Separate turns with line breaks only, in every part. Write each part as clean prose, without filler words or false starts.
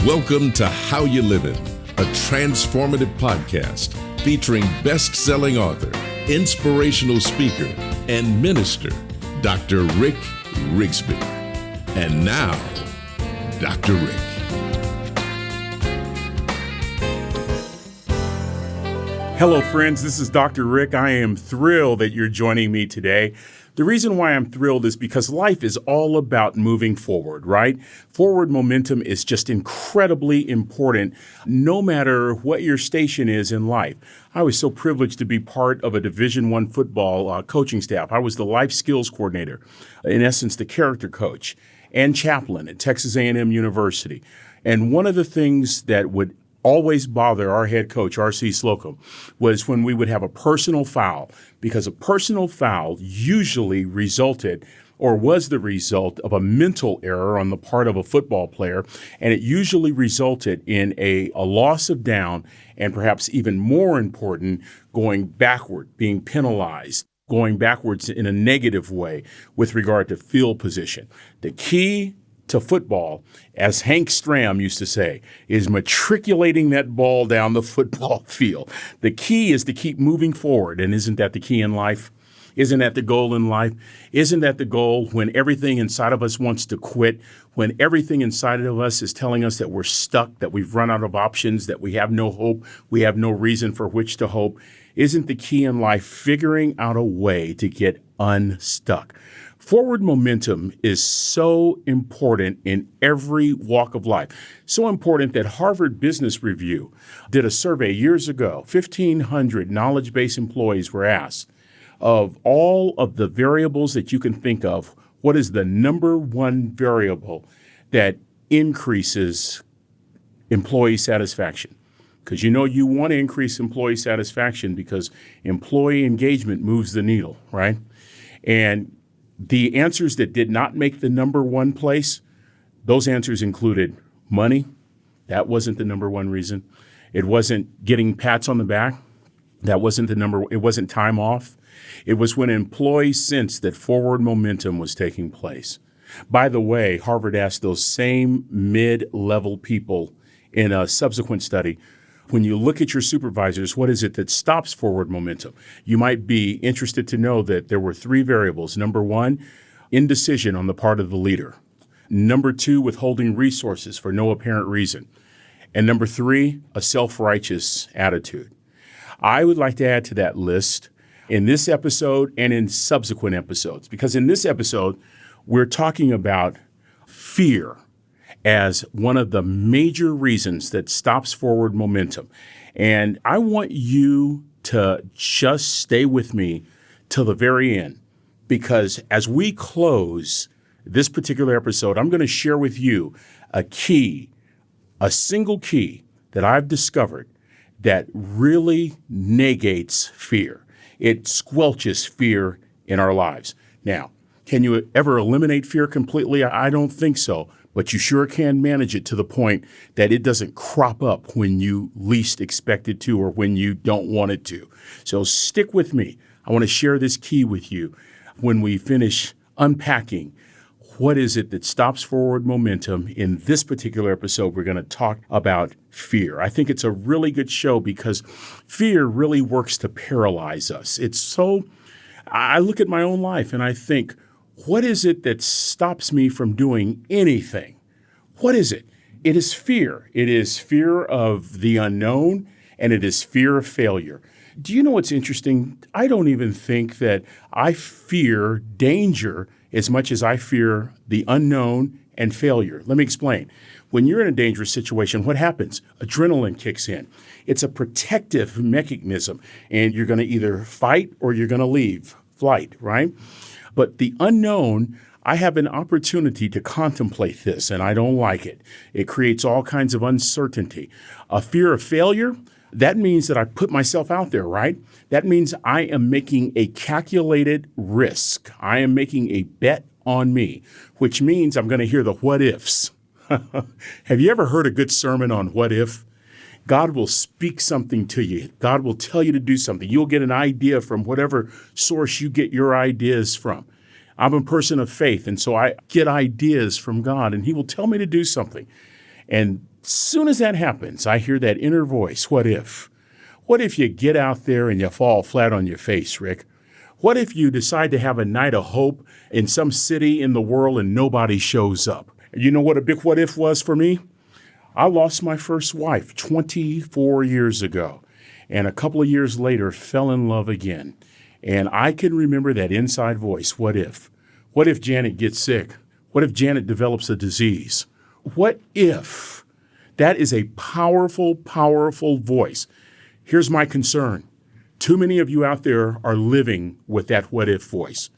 Welcome to How You Livin', a transformative podcast featuring best-selling author, inspirational speaker, and minister, Dr. Rick Rigsby. And now, Dr. Rick.
Hello, friends. This is Dr. Rick. I am thrilled that you're joining me today. The reason why I'm thrilled is because life is all about moving forward, right? Forward momentum is just incredibly important, no matter what your station is in life. I was so privileged to be part of a Division I football coaching staff. I was the life skills coordinator, in essence, the character coach and chaplain at Texas A&M University. And one of the things that would always bother our head coach, R.C. Slocum, was when we would have a personal foul, because a personal foul usually resulted or was the result of a mental error on the part of a football player, and it usually resulted in a loss of down, and perhaps even more important, going backward, being penalized, going backwards in a negative way with regard to field position. The key to football, as Hank Stram used to say, is matriculating that ball down the football field. The key is to keep moving forward, and isn't that the key in life? Isn't that the goal in life? Isn't that the goal when everything inside of us wants to quit, when everything inside of us is telling us that we're stuck, that we've run out of options, that we have no hope, we have no reason for which to hope? Isn't the key in life figuring out a way to get unstuck? Forward momentum is so important in every walk of life. So important that Harvard Business Review did a survey years ago. 1,500 knowledge-based employees were asked, of all of the variables that you can think of, what is the number one variable that increases employee satisfaction? Because you know you want to increase employee satisfaction because employee engagement moves the needle, right? And the answers that did not make the number one place, those answers included money. That wasn't the number one reason. It wasn't getting pats on the back. That wasn't it wasn't time off. It was when employees sensed that forward momentum was taking place. By the way, Harvard asked those same mid-level people in a subsequent study, when you look at your supervisors, what is it that stops forward momentum? You might be interested to know that there were three variables. Number one, indecision on the part of the leader. Number two, withholding resources for no apparent reason. And number three, a self-righteous attitude. I would like to add to that list in this episode and in subsequent episodes, because in this episode, we're talking about fear as one of the major reasons that stops forward momentum. And I want you to just stay with me till the very end, because as we close this particular episode, I'm going to share with you a single key that I've discovered that really negates fear. It squelches fear in our lives. Now, can you ever eliminate fear completely? I don't think so. But you sure can manage it to the point that it doesn't crop up when you least expect it to or when you don't want it to. So stick with me. I want to share this key with you when we finish unpacking what is it that stops forward momentum. In this particular episode, we're going to talk about fear. I think it's a really good show because fear really works to paralyze us. I look at my own life and I think, what is it that stops me from doing anything? What is it? It is fear. It is fear of the unknown, and it is fear of failure. Do you know what's interesting? I don't even think that I fear danger as much as I fear the unknown and failure. Let me explain. When you're in a dangerous situation, what happens? Adrenaline kicks in. It's a protective mechanism, and you're going to either fight or you're going to leave flight, right? But the unknown, I have an opportunity to contemplate this, and I don't like it. It creates all kinds of uncertainty. A fear of failure, that means that I put myself out there, right? That means I am making a calculated risk. I am making a bet on me, which means I'm going to hear the what-ifs. Have you ever heard a good sermon on what if? God will speak something to you. God will tell you to do something. You'll get an idea from whatever source you get your ideas from. I'm a person of faith, and so I get ideas from God, and He will tell me to do something. And soon as that happens, I hear that inner voice, what if? What if you get out there and you fall flat on your face, Rick? What if you decide to have a night of hope in some city in the world and nobody shows up? You know what a big what if was for me? I lost my first wife 24 years ago, and a couple of years later fell in love again. And I can remember that inside voice, what if? What if Janet gets sick? What if Janet develops a disease? What if? That is a powerful, powerful voice. Here's my concern. Too many of you out there are living with that what if voice.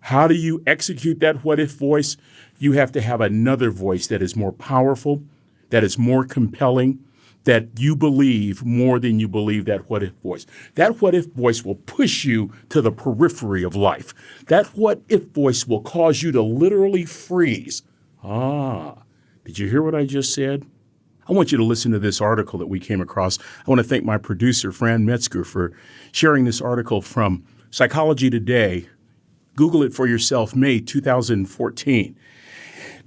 How do you execute that what if voice? You have to have another voice that is more powerful, that is more compelling, that you believe more than you believe that what if voice. That what if voice will push you to the periphery of life. That what if voice will cause you to literally freeze. Did you hear what I just said? I want you to listen to this article that we came across. I want to thank my producer, Fran Metzger, for sharing this article from Psychology Today. Google it for yourself, May 2014.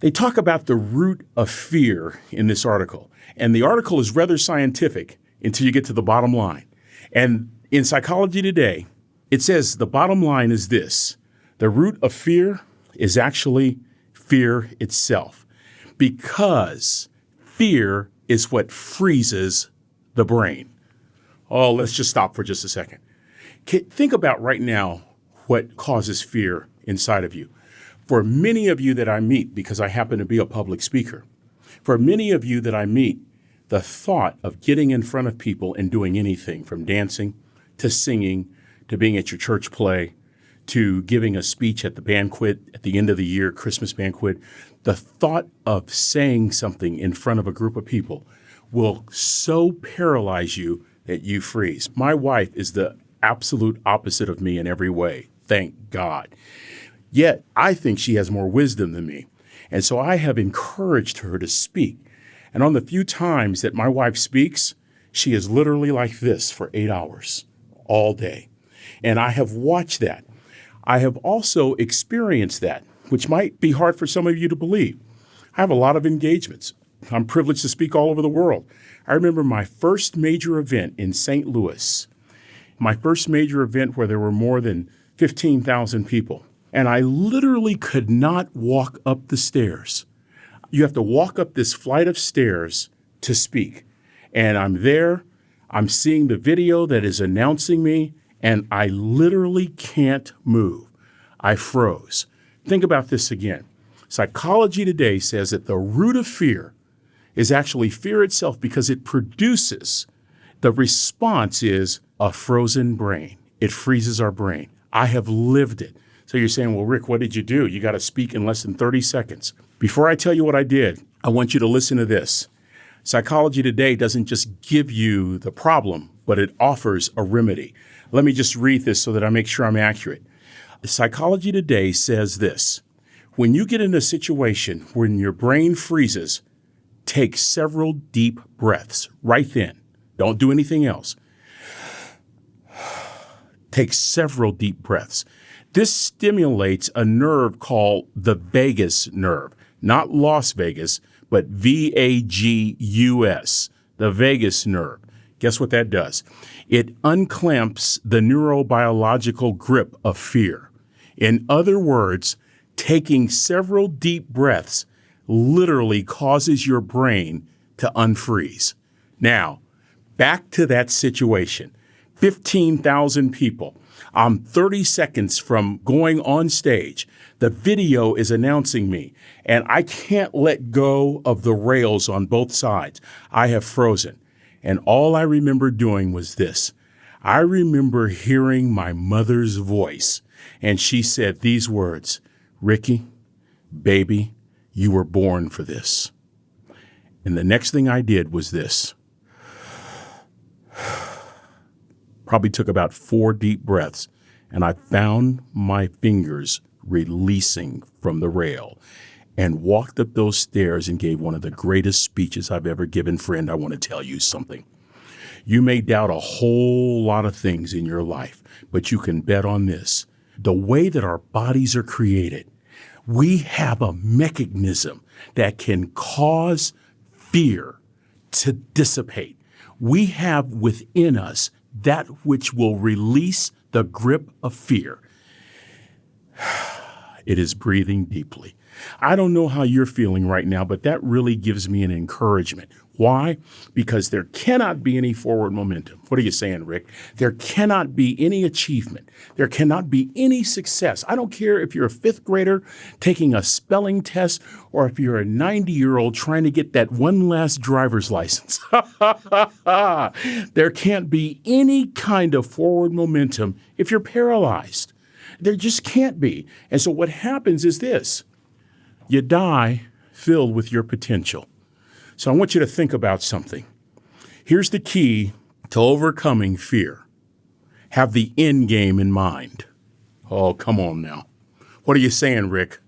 They talk about the root of fear in this article. And the article is rather scientific until you get to the bottom line. And in Psychology Today, it says the bottom line is this. The root of fear is actually fear itself, because fear is what freezes the brain. Oh, let's just stop for just a second. Think about right now what causes fear inside of you. For many of you that I meet, because I happen to be a public speaker, for many of you that I meet, the thought of getting in front of people and doing anything from dancing to singing to being at your church play to giving a speech at the banquet at the end of the year, Christmas banquet, the thought of saying something in front of a group of people will so paralyze you that you freeze. My wife is the absolute opposite of me in every way, thank God. Yet I think she has more wisdom than me. And so I have encouraged her to speak. And on the few times that my wife speaks, she is literally like this for 8 hours all day. And I have watched that. I have also experienced that, which might be hard for some of you to believe. I have a lot of engagements. I'm privileged to speak all over the world. I remember my first major event in St. Louis, my first major event where there were more than 15,000 people. And I literally could not walk up the stairs. You have to walk up this flight of stairs to speak. And I'm there, I'm seeing the video that is announcing me, and I literally can't move. I froze. Think about this again. Psychology Today says that the root of fear is actually fear itself, because it produces, the response is a frozen brain. It freezes our brain. I have lived it. So you're saying, well, Rick, what did you do? You got to speak in less than 30 seconds. Before I tell you what I did, I want you to listen to this. Psychology Today doesn't just give you the problem, but it offers a remedy. Let me just read this so that I make sure I'm accurate. Psychology Today says this: when you get in a situation when your brain freezes, take several deep breaths right then. Don't do anything else. Take several deep breaths. This stimulates a nerve called the vagus nerve, not Las Vegas, but VAGUS, the vagus nerve. Guess what that does? It unclamps the neurobiological grip of fear. In other words, taking several deep breaths literally causes your brain to unfreeze. Now, back to that situation. 15,000 people. I'm 30 seconds from going on stage. The video is announcing me, and I can't let go of the rails on both sides. I have frozen. And all I remember doing was this. I remember hearing my mother's voice, and she said these words, "Ricky, baby, you were born for this." And the next thing I did was this. Probably took about 4 deep breaths, and I found my fingers releasing from the rail and walked up those stairs and gave one of the greatest speeches I've ever given. Friend, I want to tell you something. You may doubt a whole lot of things in your life, but you can bet on this. The way that our bodies are created, we have a mechanism that can cause fear to dissipate. We have within us that which will release the grip of fear. It is breathing deeply. I don't know how you're feeling right now, but that really gives me an encouragement. Why? Because there cannot be any forward momentum. What are you saying, Rick? There cannot be any achievement. There cannot be any success. I don't care if you're a fifth grader taking a spelling test or if you're a 90-year-old trying to get that one last driver's license. There can't be any kind of forward momentum if you're paralyzed. There just can't be. And so what happens is this. You die filled with your potential. So I want you to think about something. Here's the key to overcoming fear. Have the end game in mind. Oh, come on now. What are you saying, Rick?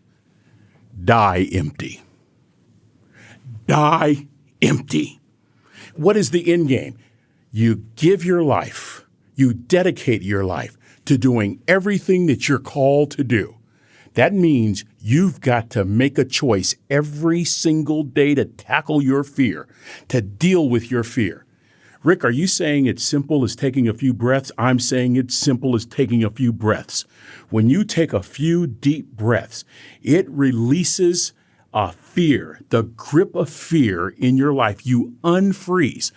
Die empty. Die empty. What is the end game? You give your life, you dedicate your life to doing everything that you're called to do. That means you've got to make a choice every single day to tackle your fear, to deal with your fear. Rick, are you saying it's simple as taking a few breaths? I'm saying it's simple as taking a few breaths. When you take a few deep breaths, it releases a fear, the grip of fear in your life. You unfreeze.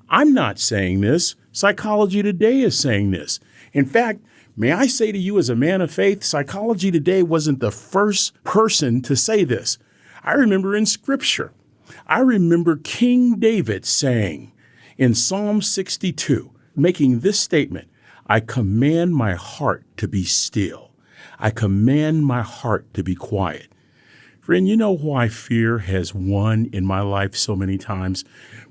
I'm not saying this. Psychology Today is saying this. In fact, may I say to you as a man of faith, Psychology Today wasn't the first person to say this. I remember in Scripture, I remember King David saying in Psalm 62, making this statement, I command my heart to be still. I command my heart to be quiet. Friend, you know why fear has won in my life so many times?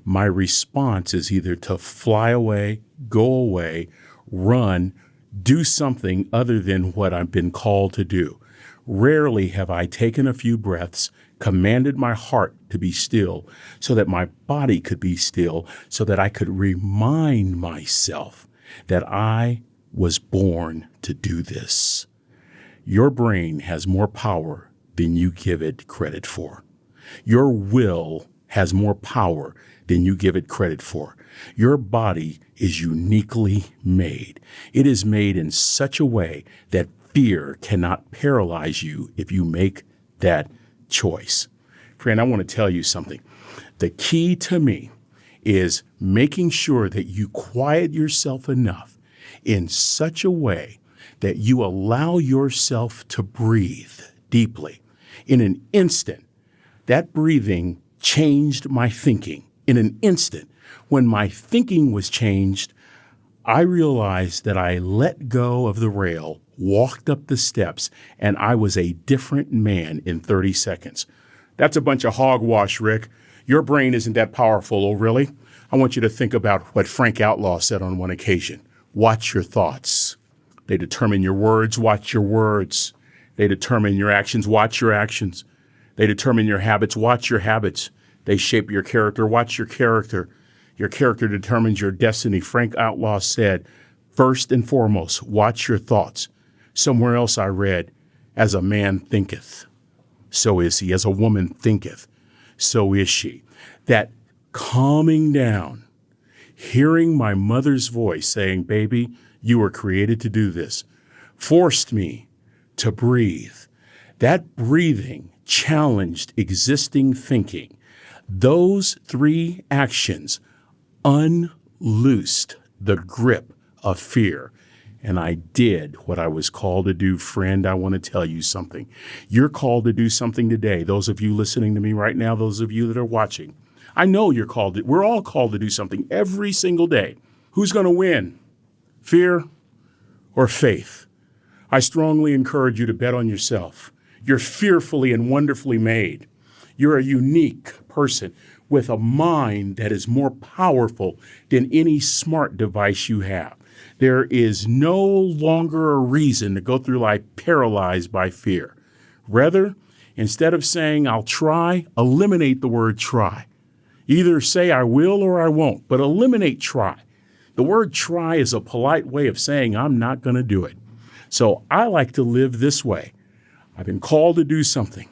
My response is either to fly away, go away, run, do something other than what I've been called to do. Rarely have I taken a few breaths, commanded my heart to be still so that my body could be still, so that I could remind myself that I was born to do this. Your brain has more power than you give it credit for. Your will has more power than you give it credit for. Your body is uniquely made. It is made in such a way that fear cannot paralyze you if you make that choice. Friend, I want to tell you something. The key to me is making sure that you quiet yourself enough in such a way that you allow yourself to breathe deeply. In an instant, that breathing changed my thinking. In an instant, when my thinking was changed, I realized that I let go of the rail, walked up the steps, and I was a different man in 30 seconds. That's a bunch of hogwash, Rick. Your brain isn't that powerful, oh really? I want you to think about what Frank Outlaw said on one occasion. Watch your thoughts. They determine your words, watch your words. They determine your actions, watch your actions. They determine your habits, watch your habits. They shape your character, watch your character. Your character determines your destiny. Frank Outlaw said, first and foremost, watch your thoughts. Somewhere else I read, as a man thinketh, so is he. As a woman thinketh, so is she. That calming down, hearing my mother's voice saying, baby, you were created to do this, forced me to breathe. That breathing challenged existing thinking. Those three actions unloosed the grip of fear. And I did what I was called to do. Friend, I want to tell you something. You're called to do something today. Those of you listening to me right now, those of you that are watching, I know you're called to, we're all called to do something every single day. Who's going to win? Fear or faith? I strongly encourage you to bet on yourself. You're fearfully and wonderfully made. You're a unique person with a mind that is more powerful than any smart device you have. There is no longer a reason to go through life paralyzed by fear. Rather, instead of saying, I'll try, eliminate the word try. Either say I will or I won't, but eliminate try. The word try is a polite way of saying I'm not going to do it. So I like to live this way. I've been called to do something.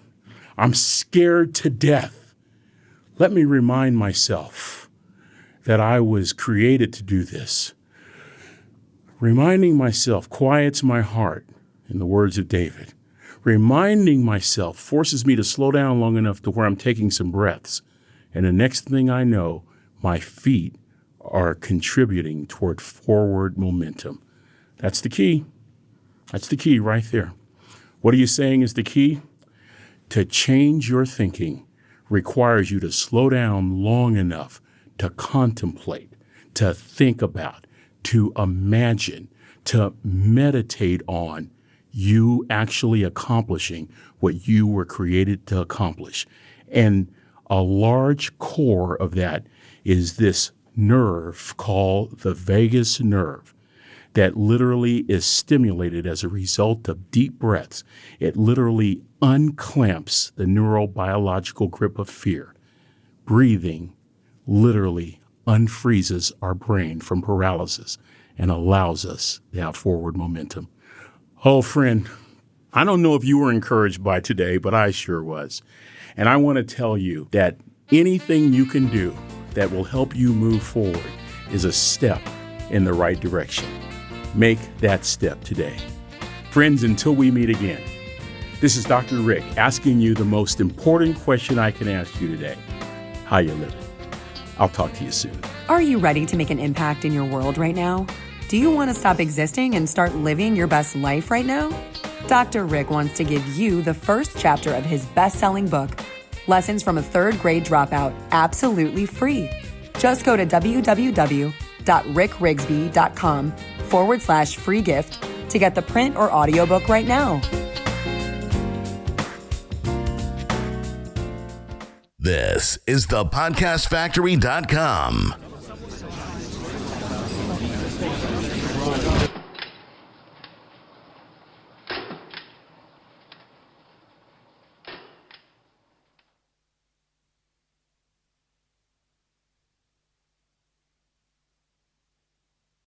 I'm scared to death. Let me remind myself, that I was created to do this. Reminding myself quiets my heart, in the words of David. Reminding myself forces me to slow down long enough to where I'm taking some breaths. And the next thing I know, my feet are contributing toward forward momentum. That's the key. That's the key right there. What are you saying is the key? To change your thinking requires you to slow down long enough to contemplate, to think about, to imagine, to meditate on you actually accomplishing what you were created to accomplish. And a large core of that is this nerve called the vagus nerve that literally is stimulated as a result of deep breaths. It literally unclamps the neurobiological grip of fear. Breathing literally unfreezes our brain from paralysis and allows us to have forward momentum. Oh, friend, I don't know if you were encouraged by today, but I sure was. And I want to tell you that anything you can do that will help you move forward is a step in the right direction. Make that step today. Friends, until we meet again, this is Dr. Rick asking you the most important question I can ask you today. How you living? I'll talk to you soon.
Are you ready to make an impact in your world right now? Do you want to stop existing and start living your best life right now? Dr. Rick wants to give you the first chapter of his best-selling book, Lessons from a Third Grade Dropout, absolutely free. Just go to www.rickrigsby.com/free gift to get the print or audiobook right now.
This is the podcastfactory.com.